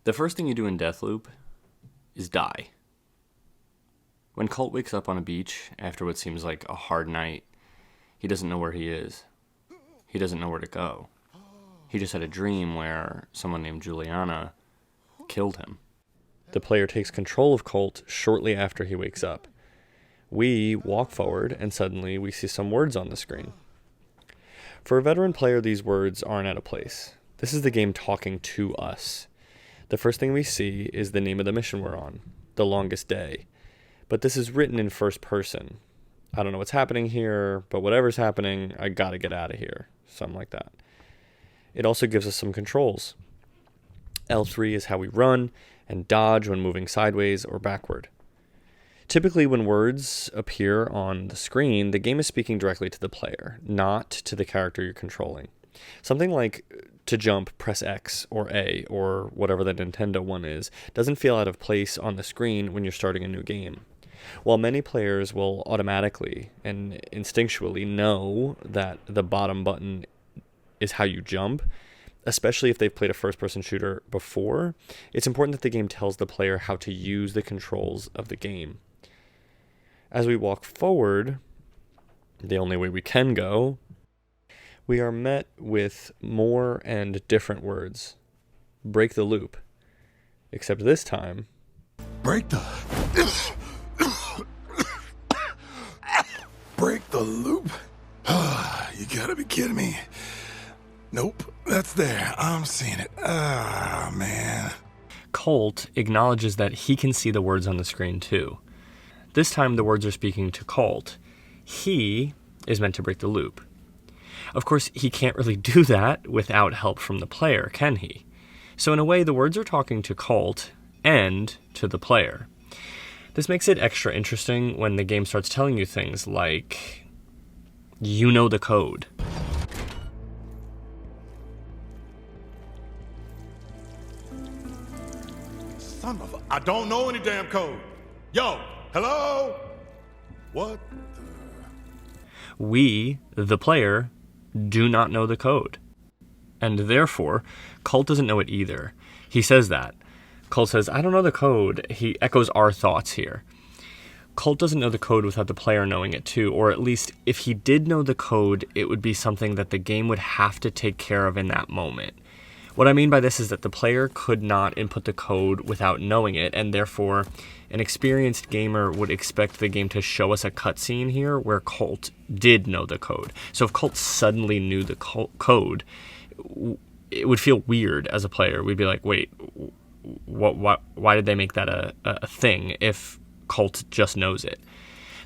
The first thing you do in Deathloop is die. When Colt wakes up on a beach after what seems like a hard night, he doesn't know where he is. He doesn't know where to go. He just had a dream where someone named Juliana killed him. The player takes control of Colt shortly after he wakes up. We walk forward, and suddenly we see some words on the screen. For a veteran player, these words aren't out of place. This is the game talking to us. The first thing we see is the name of the mission we're on, The Longest Day. But this is written in first person. I don't know what's happening here, but whatever's happening, I gotta get out of here. Something like that. It also gives us some controls. L3 is how we run and dodge when moving sideways or backward. Typically, when words appear on the screen, the game is speaking directly to the player, not to the character you're controlling. Something like to jump, press X or A or whatever the Nintendo one is, doesn't feel out of place on the screen when you're starting a new game. While many players will automatically and instinctually know that the bottom button is how you jump, especially if they've played a first-person shooter before, it's important that the game tells the player how to use the controls of the game. As we walk forward, the only way we can go, we are met with more and different words. Break the loop. Except this time... Break the loop? You gotta be kidding me. Nope, that's there. I'm seeing it. Ah, man. Colt acknowledges that he can see the words on the screen too. This time the words are speaking to Colt. He is meant to break the loop. Of course, he can't really do that without help from the player, can he? So in a way, the words are talking to Colt and to the player. This makes it extra interesting when the game starts telling you things like, you know the code. Son of a... I don't know any damn code. Yo, hello? What the... We, the player, do not know the code. And therefore, Colt doesn't know it either. He says that. Colt says, I don't know the code. He echoes our thoughts here. Colt doesn't know the code without the player knowing it too, or at least if he did know the code, it would be something that the game would have to take care of in that moment. What I mean by this is that the player could not input the code without knowing it, and therefore an experienced gamer would expect the game to show us a cutscene here where Colt did know the code. So if Colt suddenly knew the code, it would feel weird as a player. We'd be like, wait, why did they make that a thing if Colt just knows it?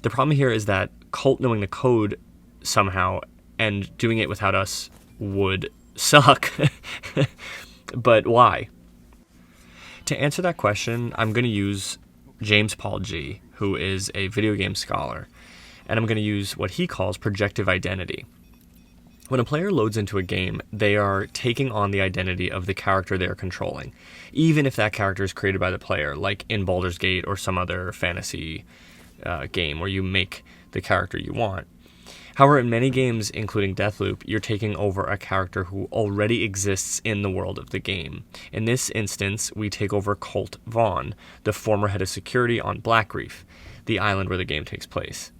The problem here is that Colt knowing the code somehow and doing it without us would suck. But why? To answer that question, I'm going to use James Paul G., who is a video game scholar, and I'm going to use what he calls projective identity. When a player loads into a game, they are taking on the identity of the character they are controlling, even if that character is created by the player, like in Baldur's Gate or some other fantasy game where you make the character you want. However, in many games, including Deathloop, you're taking over a character who already exists in the world of the game. In this instance, we take over Colt Vaughn, the former head of security on Black Reef, the island where the game takes place.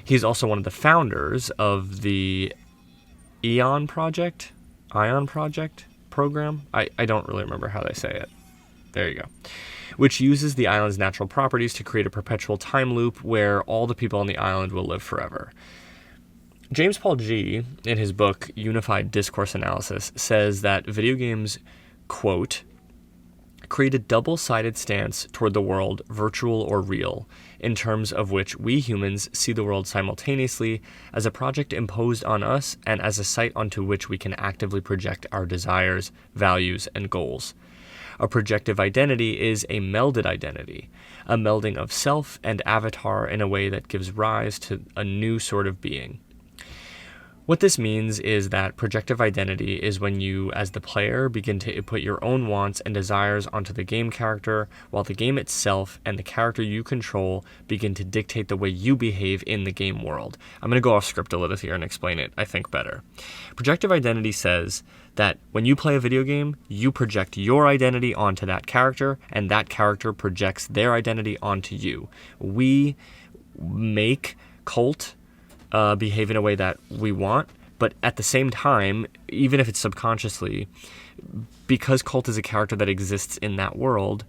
He's also one of the founders of the Ion Project program. I don't really remember how they say it. There you go. Which uses the island's natural properties to create a perpetual time loop where all the people on the island will live forever. James Paul G., in his book Unified Discourse Analysis, says that video games, quote, create a double-sided stance toward the world, virtual or real, in terms of which we humans see the world simultaneously as a project imposed on us and as a site onto which we can actively project our desires, values, and goals. A projective identity is a melded identity, a melding of self and avatar in a way that gives rise to a new sort of being. What this means is that projective identity is when you, as the player, begin to put your own wants and desires onto the game character, while the game itself and the character you control begin to dictate the way you behave in the game world. I'm going to go off script a little here and explain it, I think, better. Projective identity says that when you play a video game, you project your identity onto that character, and that character projects their identity onto you. We make Colt behave in a way that we want, but at the same time, even if it's subconsciously, because Colt is a character that exists in that world,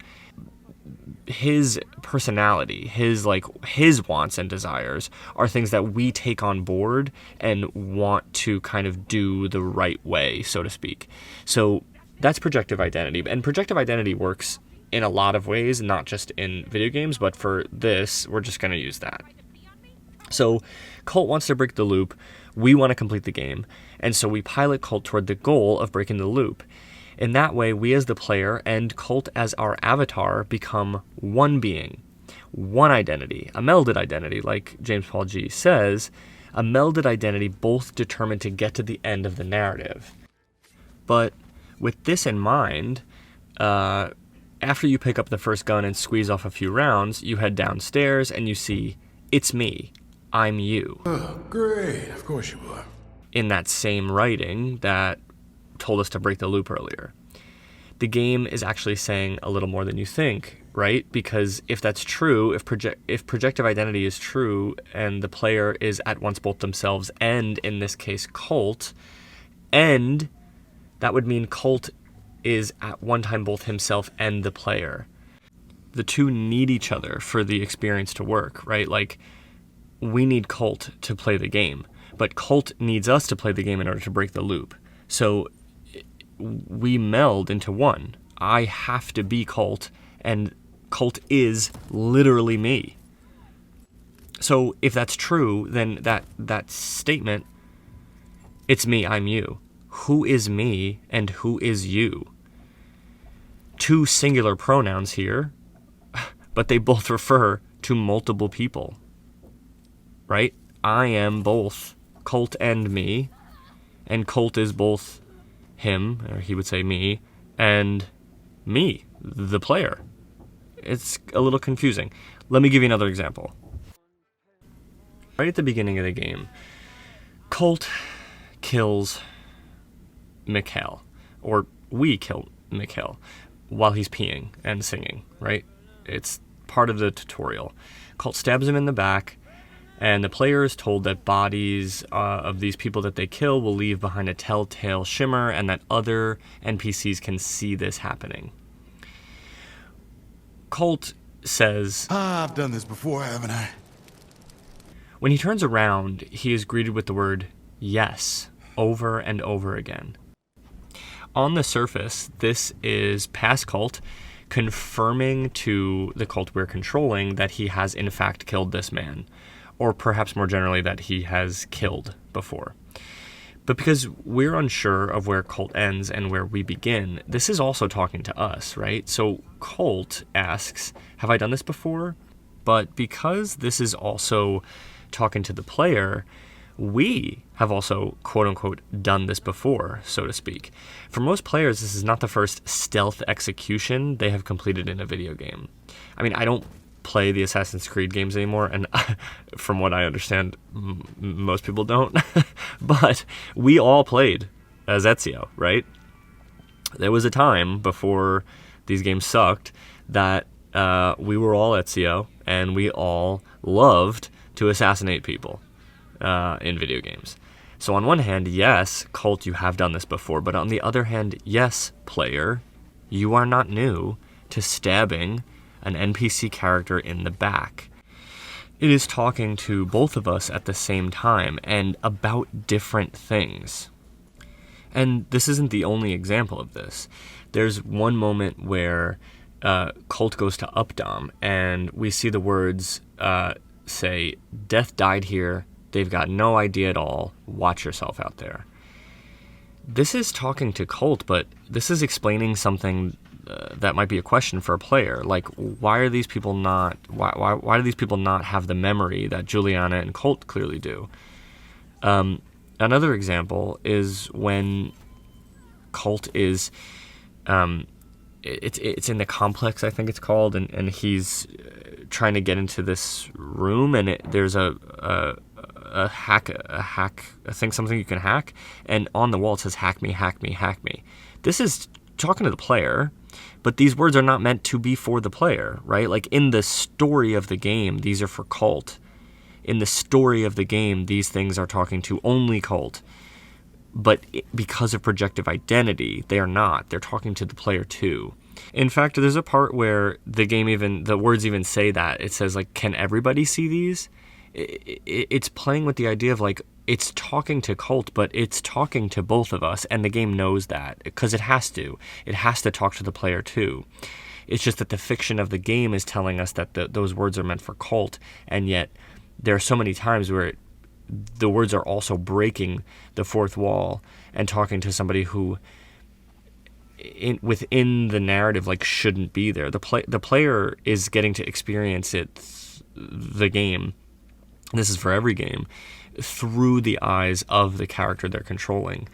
his personality, his wants and desires are things that we take on board and want to kind of do the right way, so to speak. So that's projective identity, and projective identity works in a lot of ways, not just in video games, but for this, we're just going to use that. So Colt wants to break the loop, we want to complete the game, and so we pilot Colt toward the goal of breaking the loop. In that way, we as the player and Colt as our avatar become one being, one identity, a melded identity, like James Paul G says, a melded identity both determined to get to the end of the narrative. But with this in mind, after you pick up the first gun and squeeze off a few rounds, you head downstairs and you see, it's me. I'm you. Oh, great. Of course you were. In that same writing that told us to break the loop earlier. The game is actually saying a little more than you think, right? Because if that's true, if projective identity is true, and the player is at once both themselves and, in this case, Colt, and that would mean Colt is at one time both himself and the player. The two need each other for the experience to work, right? Like, we need Colt to play the game, but Colt needs us to play the game in order to break the loop. So we meld into one. I have to be Colt, and Colt is literally me. So if that's true, then that statement, it's me, I'm you. Who is me and who is you? Two singular pronouns here, but they both refer to multiple people. Right? I am both Colt and me, and Colt is both him, or he would say me, and me, the player. It's a little confusing. Let me give you another example. Right at the beginning of the game, Colt kills Mikhail, or we kill Mikhail, while he's peeing and singing, right? It's part of the tutorial. Colt stabs him in the back, and the player is told that bodies of these people that they kill will leave behind a telltale shimmer, and that other NPCs can see this happening. Colt says, I've done this before, haven't I? When he turns around, he is greeted with the word yes over and over again. On the surface, this is past Colt confirming to the Colt we're controlling that he has in fact killed this man, or perhaps more generally that he has killed before. But because we're unsure of where Colt ends and where we begin, this is also talking to us, right? So Colt asks, have I done this before? But because this is also talking to the player, we have also, quote-unquote, done this before, so to speak. For most players, this is not the first stealth execution they have completed in a video game. I mean, I don't play the Assassin's Creed games anymore, and from what I understand, most people don't. But we all played as Ezio, right? There was a time before these games sucked that we were all Ezio, and we all loved to assassinate people in video games. So on one hand, yes, Colt, you have done this before, but on the other hand, yes, player, you are not new to stabbing an NPC character in the back. It is talking to both of us at the same time and about different things. And this isn't the only example of this. There's one moment where Colt goes to Updom and we see the words say, "Death died here. They've got no idea at all. Watch yourself out there." This is talking to Colt, but this is explaining something that might be a question for a player. Like, why do these people not have the memory that Juliana and Colt clearly do? Another example is when Colt is, it's in the complex, I think it's called, and he's trying to get into this room, and there's a thing, something you can hack, and on the wall it says hack me, hack me, hack me. This is talking to the player, but these words are not meant to be for the player, right? Like in the story of the game, these are for Colt. In the story of the game, these things are talking to only Colt. But because of projective identity, they are not. They're talking to the player too. In fact, there's a part where the words even say that. It says, like, can everybody see these? It's playing with the idea of, like, it's talking to Colt, but it's talking to both of us, and the game knows that, because it has to. It has to talk to the player too. It's just that the fiction of the game is telling us that those words are meant for Colt, and yet there are so many times where the words are also breaking the fourth wall and talking to somebody who within the narrative, like, shouldn't be there. The player is getting to experience the game, this is for every game, through the eyes of the character they're controlling.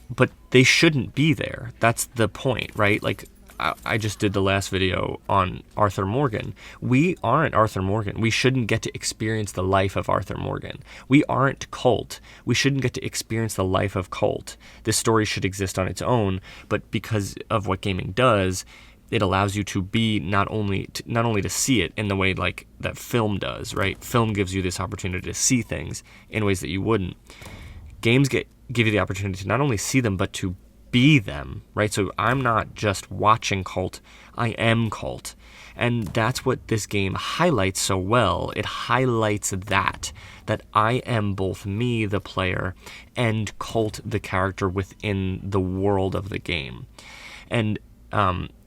But they shouldn't be there. That's the point, right? Like, I just did the last video on Arthur Morgan. We aren't Arthur Morgan. We shouldn't get to experience the life of Arthur Morgan. We aren't Colt. We shouldn't get to experience the life of Colt. This story should exist on its own, but because of what gaming does, it allows you to be not only to see it in the way like that film does, right? Film gives you this opportunity to see things in ways that you wouldn't. Games give you the opportunity to not only see them, but to be them, right? So I'm not just watching Colt, I am Colt. And that's what this game highlights so well. It highlights that I am both me, the player, and Colt, the character within the world of the game. And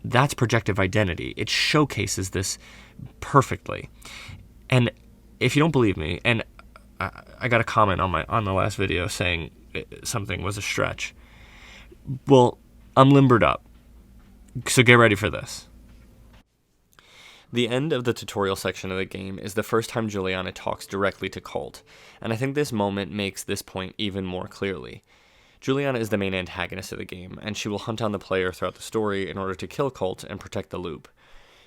that's projective identity. It showcases this perfectly. And if you don't believe me, and I got a comment on the last video saying something was a stretch. Well, I'm limbered up, so get ready for this. The end of the tutorial section of the game is the first time Juliana talks directly to Colt, and I think this moment makes this point even more clearly. Juliana is the main antagonist of the game, and she will hunt down the player throughout the story in order to kill Colt and protect the loop.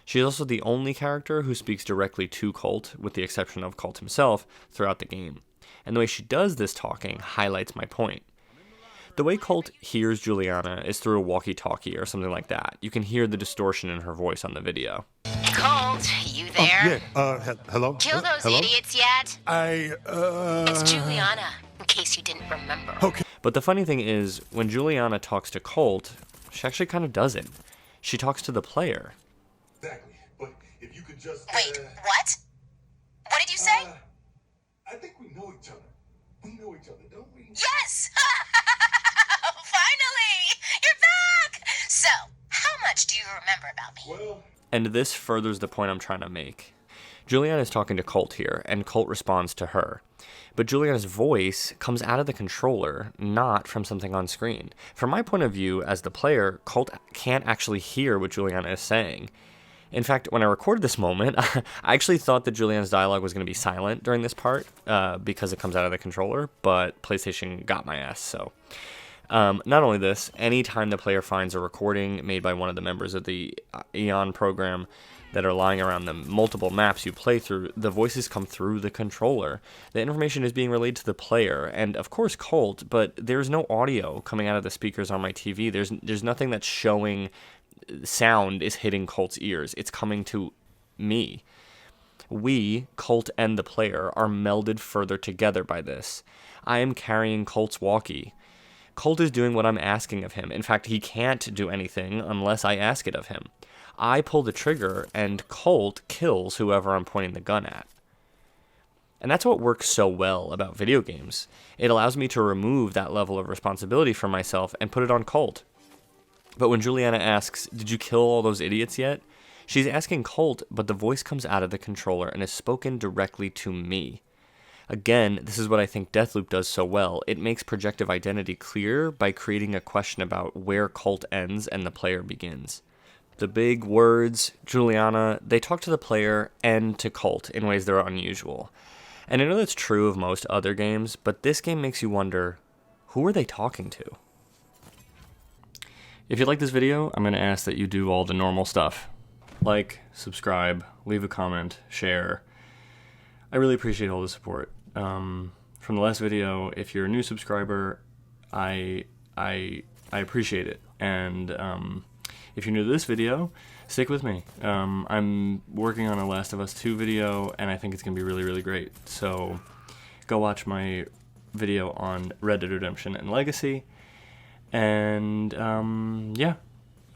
She is also the only character who speaks directly to Colt, with the exception of Colt himself, throughout the game. And the way she does this talking highlights my point. The way Colt hears Juliana is through a walkie-talkie or something like that. You can hear the distortion in her voice on the video. Colt, you there? Hello? Kill those Hello? idiots yet? It's Juliana, in case you didn't remember. Okay. But the funny thing is, when Juliana talks to Colt, she actually kind of doesn't. She talks to the player. Exactly, but if you could just... Wait, what? What did you say? I think we know each other. We know each other, don't we? Yes! Finally! You're back! So, how much do you remember about me? Well... And this furthers the point I'm trying to make. Juliana is talking to Colt here, and Colt responds to her. But Juliana's voice comes out of the controller, not from something on screen. From my point of view as the player, Colt can't actually hear what Juliana is saying. In fact, when I recorded this moment, I actually thought that Juliana's dialogue was going to be silent during this part because it comes out of the controller, but PlayStation got my ass, so... Not only this, anytime the player finds a recording made by one of the members of the Eon program that are lying around the multiple maps you play through, the voices come through the controller. The information is being relayed to the player, and of course Colt, but there's no audio coming out of the speakers on my TV. There's nothing that's showing sound is hitting Colt's ears. It's coming to me. We, Colt and the player, are melded further together by this. I am carrying Colt's walkie. Colt is doing what I'm asking of him. In fact, he can't do anything unless I ask it of him. I pull the trigger, and Colt kills whoever I'm pointing the gun at. And that's what works so well about video games. It allows me to remove that level of responsibility from myself and put it on Colt. But when Juliana asks, "Did you kill all those idiots yet?" she's asking Colt, but the voice comes out of the controller and is spoken directly to me. Again, this is what I think Deathloop does so well. It makes projective identity clear by creating a question about where Colt ends and the player begins. The big words, Juliana, they talk to the player and to Colt in ways that are unusual. And I know that's true of most other games, but this game makes you wonder, who are they talking to? If you like this video, I'm going to ask that you do all the normal stuff. Like, subscribe, leave a comment, share. I really appreciate all the support. From the last video, if you're a new subscriber, I appreciate it. And if you're new to this video, stick with me. I'm working on a Last of Us 2 video, and I think it's going to be really, really great. So go watch my video on Red Dead Redemption and Legacy. And yeah,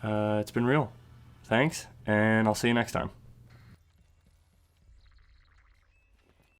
it's been real. Thanks, and I'll see you next time.